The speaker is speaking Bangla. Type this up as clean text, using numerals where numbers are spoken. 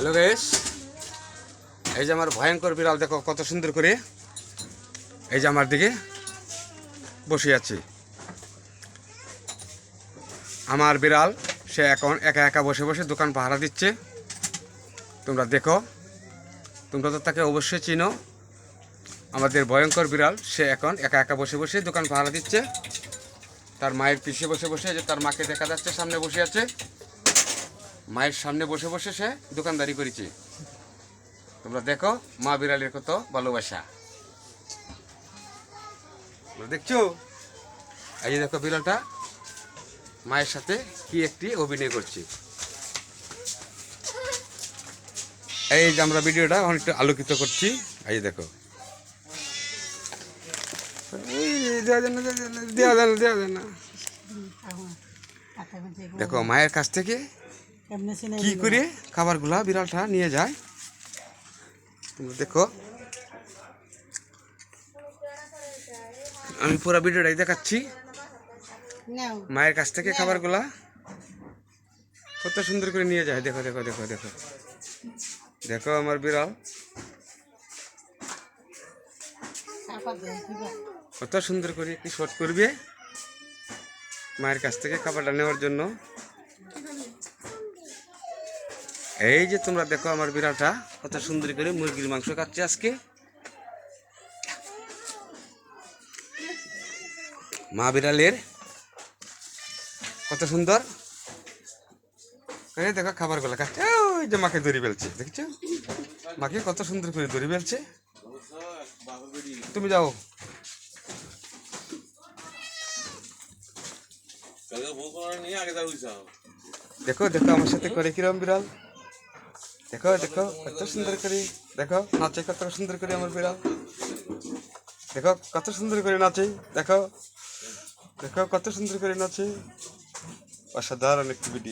হ্যালো গাইস, এই যে আমার ভয়ঙ্কর বিড়াল দেখো কত সুন্দর করে এই যে আমার দিকে বসে আছে। আমার বিড়াল সে এখন একা একা বসে বসে দোকান পাহারা দিচ্ছে। তোমরা দেখো, তোমরা তো তাকে অবশ্যই চিনো। আমাদের ভয়ঙ্কর বিড়াল সে এখন একা একা বসে বসে দোকান পাহারা দিচ্ছে। তার মায়ের পিছে বসে বসে, যে তার মাকে দেখা যাচ্ছে সামনে বসে আছে, মায়ের সামনে বসে বসে সে দোকানদারি করেছে। তোমরা দেখো মা বিড়ালের কত ভালোবাসা, দেখছো? এই যে দেখো বিড়ালটা মায়ের সাথে কি একটি অভিনয় করছে। এই যে আমরা ভিডিওটা অনেকটা আলোকিত করছি। এই যে দেখো, দেখো মায়ের কাছ থেকে কি করে খাবারগুলা বিড়ালটা নিয়ে যায়। তোমরা দেখো, আমি পুরো ভিডিওটাই দেখাচ্ছি। মায়ের কাছ থেকে খাবারগুলা কত সুন্দর করে নিয়ে যায়। দেখো দেখো দেখো দেখো দেখো আমার বিড়াল কত সুন্দর করে কি শট করবে মায়ের কাছ থেকে খাবারটা নেওয়ার জন্য। এই যে তোমরা দেখো আমার বিড়ালটা কত সুন্দর করে মুরগির মাংস খাচ্ছে আজকে। মা বিড়ালের কত সুন্দর করে দেখো খাবারগুলো খাচ্ছে। ওই যে মাকে দড়ি ফেলছে, দেখছো? মাকে কত সুন্দর করে দড়ি ফেলছে। তুমি যাও, দেখো দেখো আমার সাথে করে কিরম বিড়াল। দেখো দেখো কত সুন্দর করে, দেখো নাচে কত সুন্দর করে আমার বিড়াল। দেখো কত সুন্দর করে নাচে, দেখো দেখো কত সুন্দর করে নাচে। অসাধারণ একটি ভিডিও।